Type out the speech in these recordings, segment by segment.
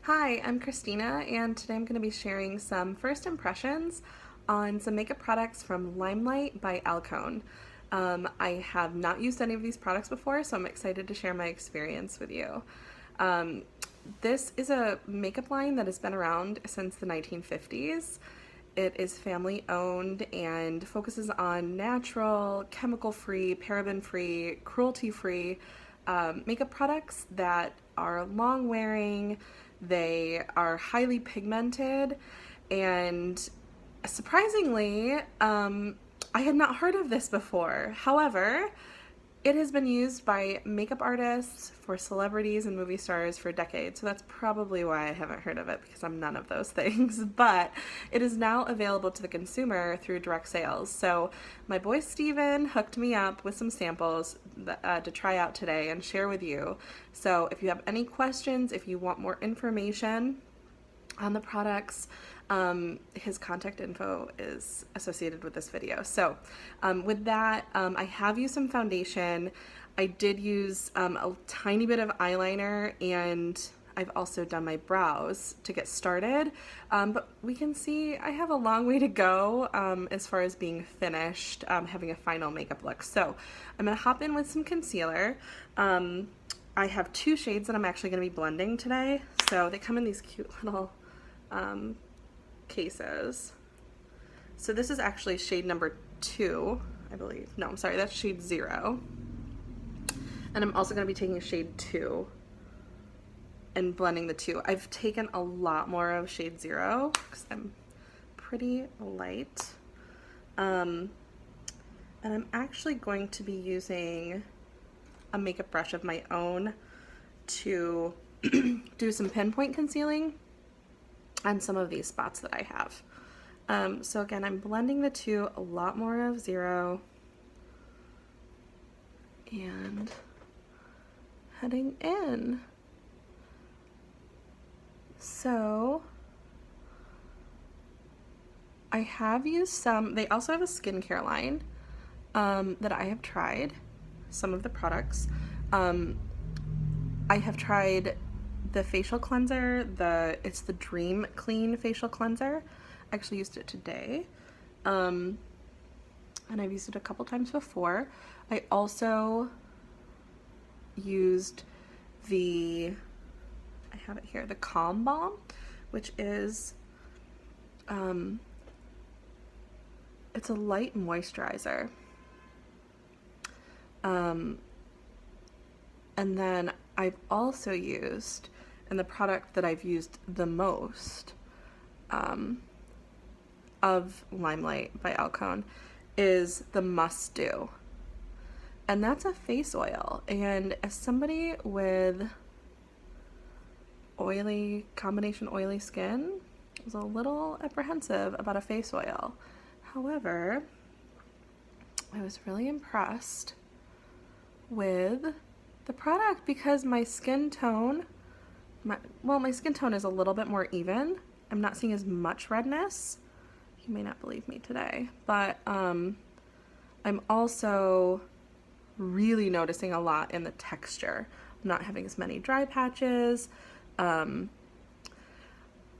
Hi, I'm Christina, and today I'm going to be sharing some first impressions on some makeup products from Limelight by Alcone. I have not used any of these products before, so I'm excited to share my experience with you. Um, this is a makeup line that has been around since the 1950s. It is family owned and focuses on natural, chemical free, paraben free, cruelty free makeup products that are long wearing, they are highly pigmented, and surprisingly, I had not heard of this before. However, it has been used by makeup artists, for celebrities and movie stars for decades, so that's probably why I haven't heard of it, because I'm none of those things. But it is now available to the consumer through direct sales. So my boy Steven hooked me up with some samples to try out today and share with you. So if you have any questions, if you want more information on the products, his contact info is associated with this video. So with that, I have used some foundation. I did use a tiny bit of eyeliner, and I've also done my brows to get started. But we can see I have a long way to go as far as being finished, having a final makeup look. So I'm gonna hop in with some concealer. I have two shades that I'm actually gonna be blending today. So they come in these cute little cases. So this is actually shade number 2, I believe. No, I'm sorry, that's shade 0. And I'm also going to be taking shade 2 and blending the two. I've taken a lot more of shade 0 because I'm pretty light. And I'm actually going to be using a makeup brush of my own to do some pinpoint concealing on some of these spots that I have. So again, I'm blending the two, a lot more of 0, and heading in. So I have used some, they also have a skincare line that I have tried, some of the products. I have tried the facial cleanser, it's the Dream Clean facial cleanser. I actually used it today. And I've used it a couple times before. I also used I have it here, the Calm Balm, which is, it's a light moisturizer. And then I've also used, and the product that I've used the most of Limelight by Alcone is the Must Do. And that's a face oil. And as somebody with combination oily skin, I was a little apprehensive about a face oil. However, I was really impressed with the product because my skin tone is a little bit more even. I'm not seeing as much redness. You may not believe me today, but I'm also really noticing a lot in the texture. I'm not having as many dry patches.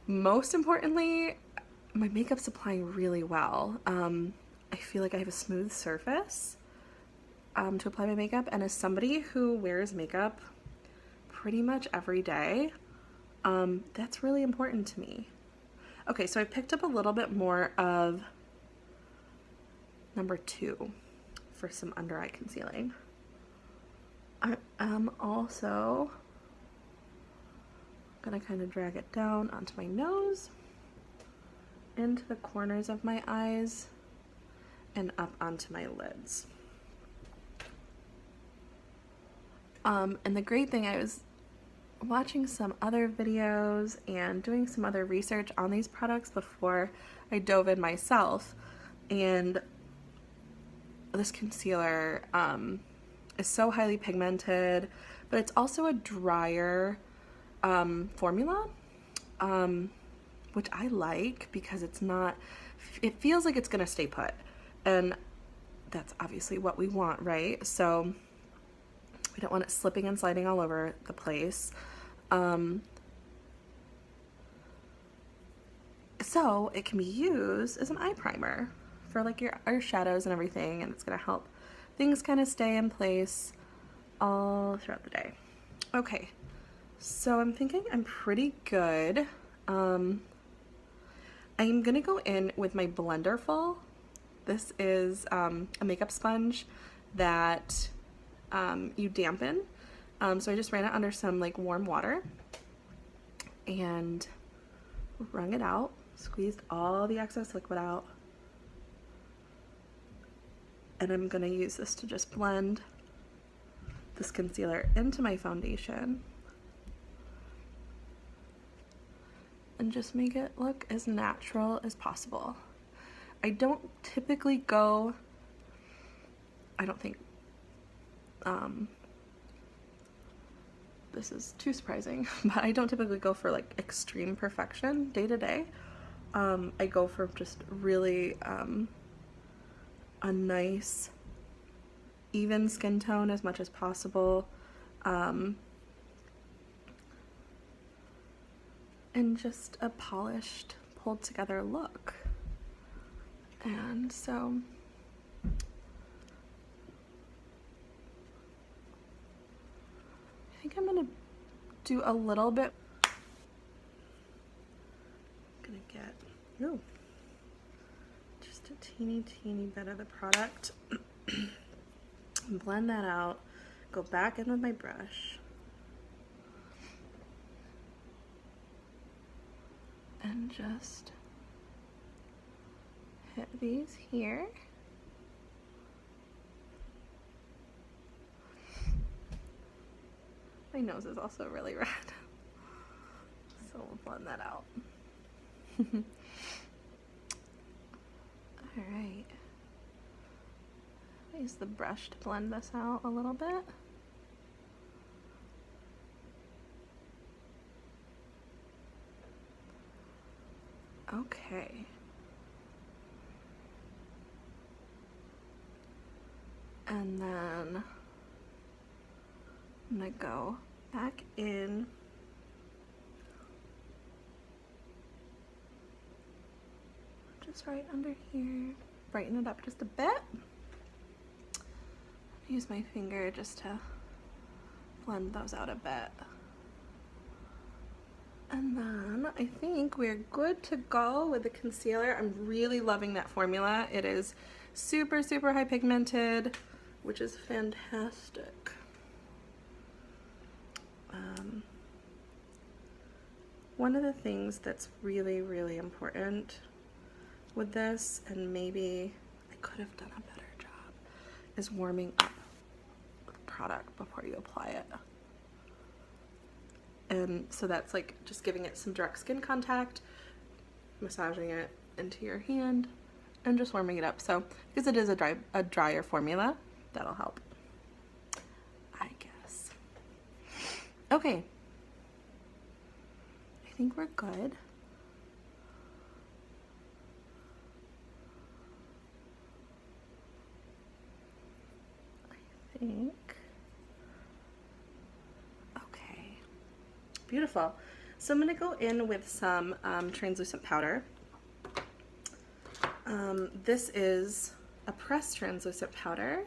Most importantly, my makeup's applying really well. I feel like I have a smooth surface to apply my makeup, and as somebody who wears makeup pretty much every day, that's really important to me. Okay, so I picked up a little bit more of number 2 for some under eye concealing. I am also gonna kind of drag it down onto my nose, into the corners of my eyes, and up onto my lids. And the great thing, I was watching some other videos and doing some other research on these products before I dove in myself, and this concealer is so highly pigmented, but it's also a drier formula, which I like because it feels like it's gonna stay put, and that's obviously what we want, right? So we don't want it slipping and sliding all over the place. So it can be used as an eye primer for like your shadows and everything, and it's gonna help things kind of stay in place all throughout the day. Okay, so I'm thinking I'm pretty good. I'm gonna go in with my blender full. This is a makeup sponge that you dampen. So I just ran it under some like warm water and wrung it out, squeezed all the excess liquid out. And I'm gonna use this to just blend this concealer into my foundation and just make it look as natural as possible. I don't typically go, I don't think this is too surprising, but I don't typically go for like extreme perfection day to day. I go for just really a nice even skin tone as much as possible, and just a polished, pulled together look. And so I think I'm gonna do a little bit. I'm gonna get just a teeny bit of the product, blend that out, go back in with my brush, and just hit these here. My nose is also really red, so we'll blend that out. Alright. Use the brush to blend this out a little bit. Okay. And then I'm gonna go back in just right under here, brighten it up just a bit. Use my finger just to blend those out a bit. And then I think we're good to go with the concealer. I'm really loving that formula. It is super high pigmented, which is fantastic. One of the things that's really important with this, and maybe I could have done a better job, is warming up the product before you apply it. And so that's like just giving it some direct skin contact, massaging it into your hand, and just warming it up. So because it is a drier formula, that'll help, I guess. Okay, I think we're good. I think. Okay, beautiful. So I'm gonna go in with some translucent powder. This is a pressed translucent powder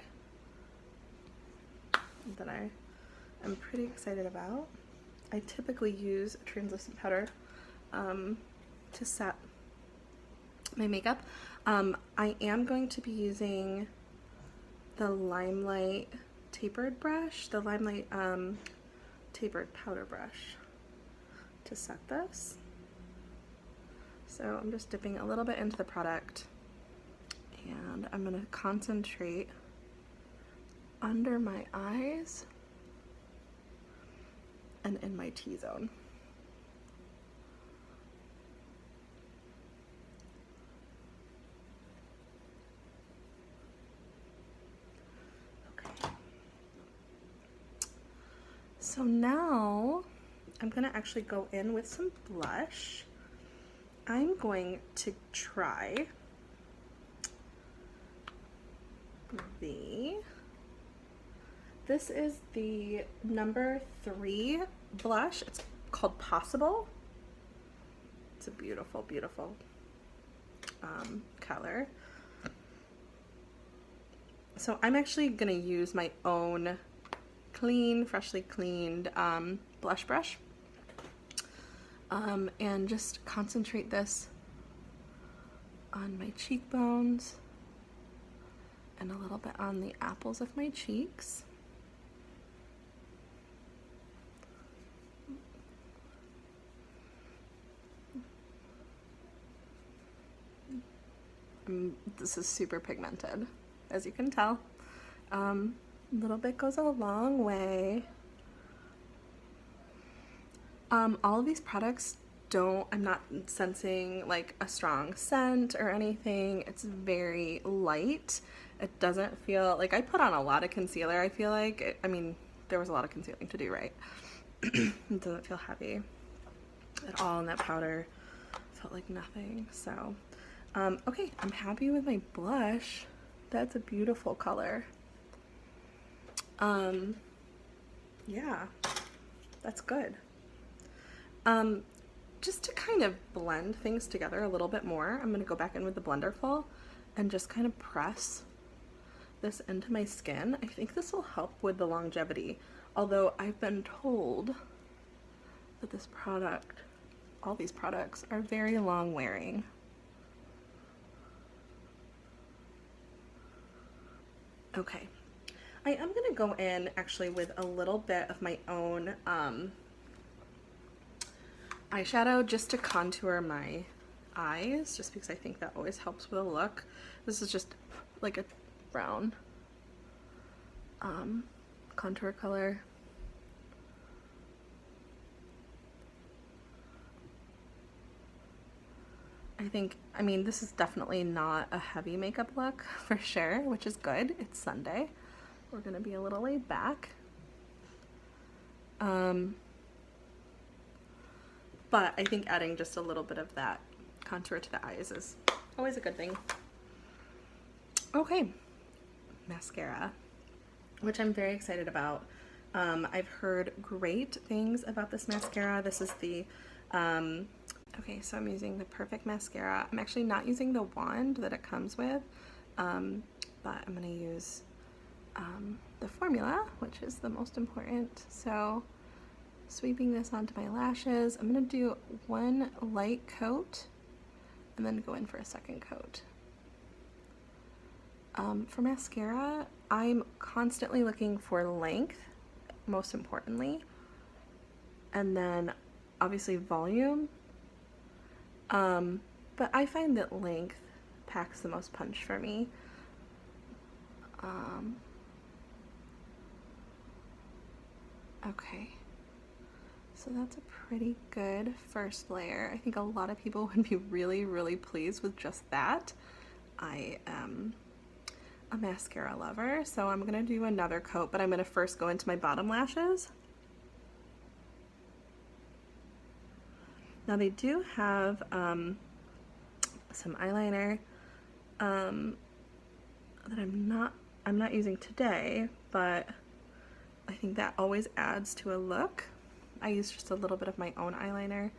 that I am pretty excited about. I typically use a translucent powder to set my makeup. I am going to be using the Limelight tapered brush, the Limelight tapered powder brush to set this. So I'm just dipping a little bit into the product, and I'm going to concentrate under my eyes and in my T-zone. Okay. So now I'm going to actually go in with some blush. I'm going to try this is the number 3 blush. It's called Possible. It's a beautiful color. So I'm actually gonna use my own freshly cleaned blush brush and just concentrate this on my cheekbones and a little bit on the apples of my cheeks. This is super pigmented, as you can tell. A little bit goes a long way. All of these products I'm not sensing like a strong scent or anything. It's very light. It doesn't feel like I put on a lot of concealer. I feel like, there was a lot of concealing to do, right? It doesn't feel heavy at all, and that powder felt like nothing. So, okay, I'm happy with my blush. That's a beautiful color. Yeah, that's good. Just to kind of blend things together a little bit more, I'm going to go back in with the blender full and just kind of press this into my skin. I think this will help with the longevity, although I've been told that all these products are very long wearing. Okay, I am going to go in actually with a little bit of my own eyeshadow just to contour my eyes, just because I think that always helps with a look. This is just like a brown contour color. This is definitely not a heavy makeup look for sure, which is good. It's Sunday. We're gonna be a little laid back. But I think adding just a little bit of that contour to the eyes is always a good thing. Okay, mascara, which I'm very excited about. I've heard great things about this mascara. This is the, okay, so I'm using the Perfect Mascara. I'm actually not using the wand that it comes with, but I'm gonna use the formula, which is the most important. So sweeping this onto my lashes, I'm gonna do one light coat and then go in for a second coat. For mascara, I'm constantly looking for length, most importantly, and then obviously volume, but I find that length packs the most punch for me. Okay, so that's a pretty good first layer. I think a lot of people would be really, really pleased with just that. I am a mascara lover, so I'm gonna do another coat, but I'm gonna first go into my bottom lashes. Now they do have some eyeliner that I'm not using today, but I think that always adds to a look. I use just a little bit of my own eyeliner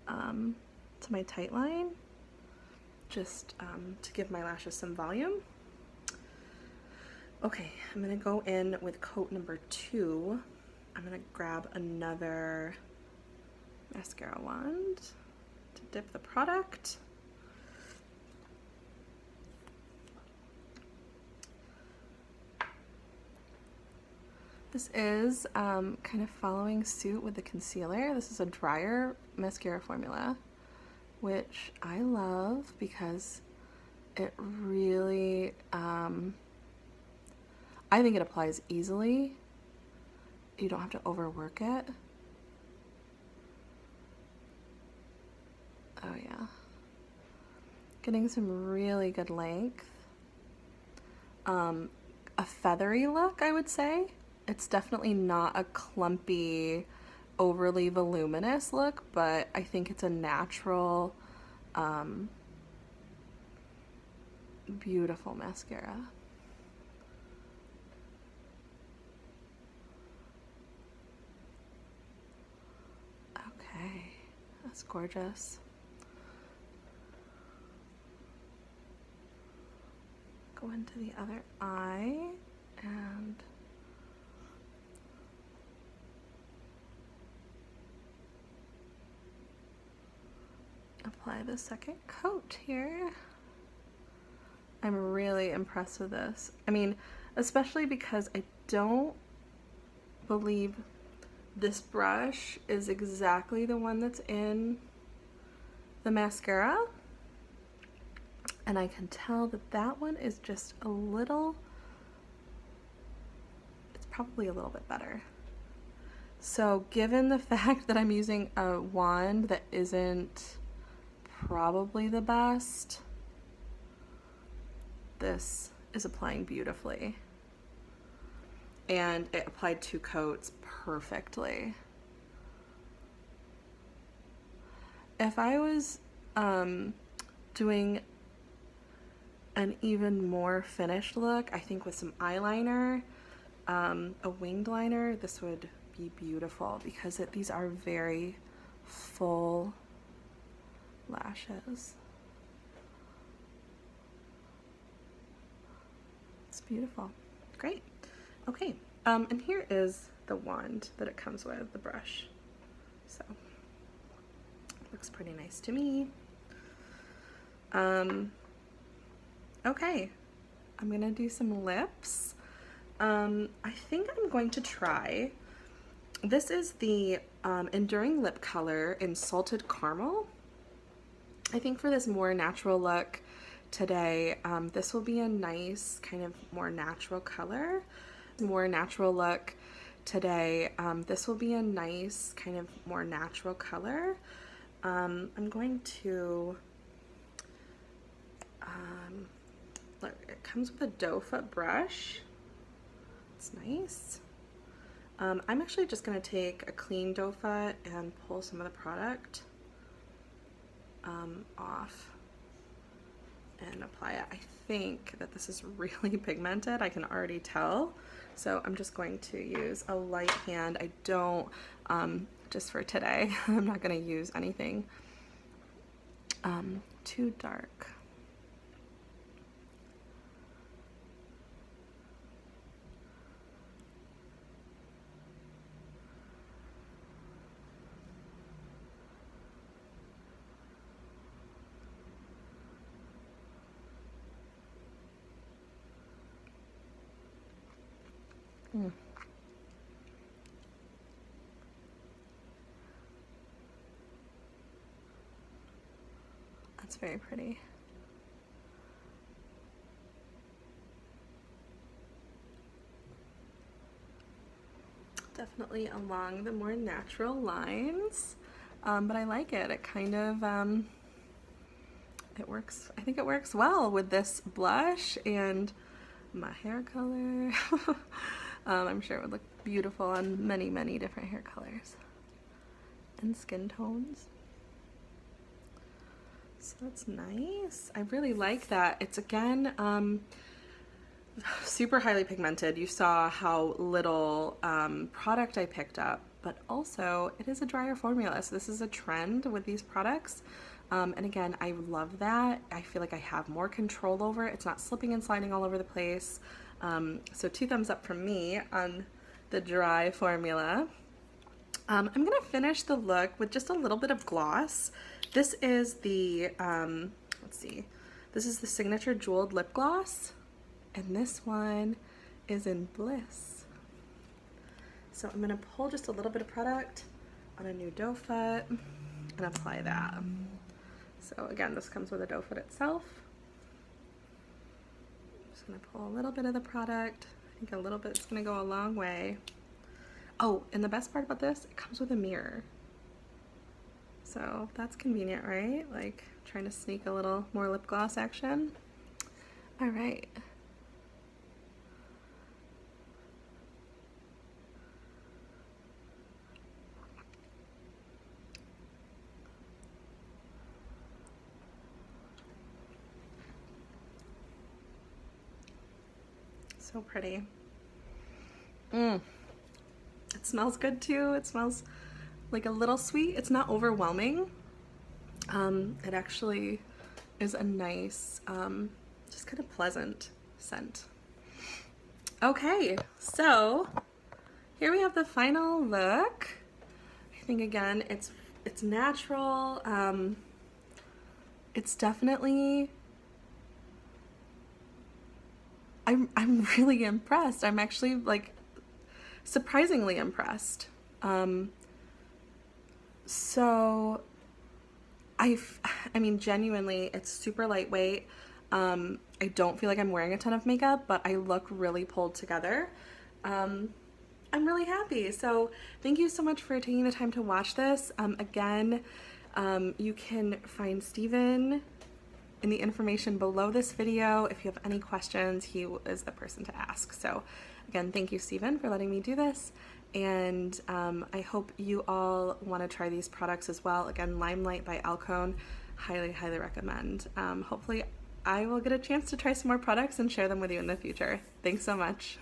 to my tight line, just to give my lashes some volume. Okay, I'm gonna go in with coat number 2. I'm gonna grab another mascara wand to dip the product. This is kind of following suit with the concealer. This is a drier mascara formula, which I love because it really, I think it applies easily. You don't have to overwork it. Oh yeah. Getting some really good length. A feathery look, I would say. It's definitely not a clumpy, overly voluminous look, but I think it's a natural, beautiful mascara. Okay, that's gorgeous. go into the other eye and apply the second coat here. I'm really impressed with this. I mean, especially because I don't believe this brush is exactly the one that's in the mascara. And I can tell that that one is just a little, it's probably a little bit better. So given the fact that I'm using a wand that isn't probably the best, this is applying beautifully. And it applied 2 coats perfectly. If I was doing an even more finished look, I think with some eyeliner, a winged liner, this would be beautiful because these are very full lashes. It's beautiful. Great. Okay, and here is the wand that it comes with, the brush. So, looks pretty nice to me. Okay, I'm gonna do some lips. I think I'm going to try, this is the Enduring Lip Color in Salted Caramel. I think for this more natural look today, this will be a nice kind of more natural color. More natural look today, this will be a nice kind of more natural color. I'm going to, look, it comes with a doe foot brush. It's nice. I'm actually just going to take a clean doe foot and pull some of the product off and apply it. I think that this is really pigmented, I can already tell. So I'm just going to use a light hand. I don't, just for today, I'm not going to use anything too dark. That's very pretty. Definitely along the more natural lines, but I like it. It kind of, it works, I think it works well with this blush and my hair color. I'm sure it would look beautiful on many, many different hair colors and skin tones. So that's nice. I really like that. It's again, super highly pigmented. You saw how little product I picked up, but also it is a drier formula. So this is a trend with these products. And again, I love that. I feel like I have more control over it. It's not slipping and sliding all over the place. So 2 thumbs up from me on the dry formula. I'm gonna finish the look with just a little bit of gloss. This is the, let's see, this is the Signature Jeweled Lip Gloss, and this one is in Bliss. So I'm gonna pull just a little bit of product on a new doe foot and apply that. So again, this comes with a doe foot itself. I'm just gonna pull a little bit of the product. I think a little bit is gonna go a long way. Oh, and the best part about this, it comes with a mirror. So that's convenient, right? Like trying to sneak a little more lip gloss action. All right. So pretty. It smells good too. It smells like a little sweet. It's not overwhelming. It actually is a nice, just kind of pleasant scent. Okay, so here we have the final look. I think again, it's natural. It's definitely, I'm really impressed. I'm actually like surprisingly impressed. So I mean, genuinely, it's super lightweight. I don't feel like I'm wearing a ton of makeup, but I look really pulled together. I'm really happy. So thank you so much for taking the time to watch this. Again, you can find Steven in the information below this video. If you have any questions, he is the person to ask. So again, thank you, Steven, for letting me do this. And I hope you all want to try these products as well. Again, Limelight by Alcone, highly, highly recommend. Hopefully I will get a chance to try some more products and share them with you in the future. Thanks so much.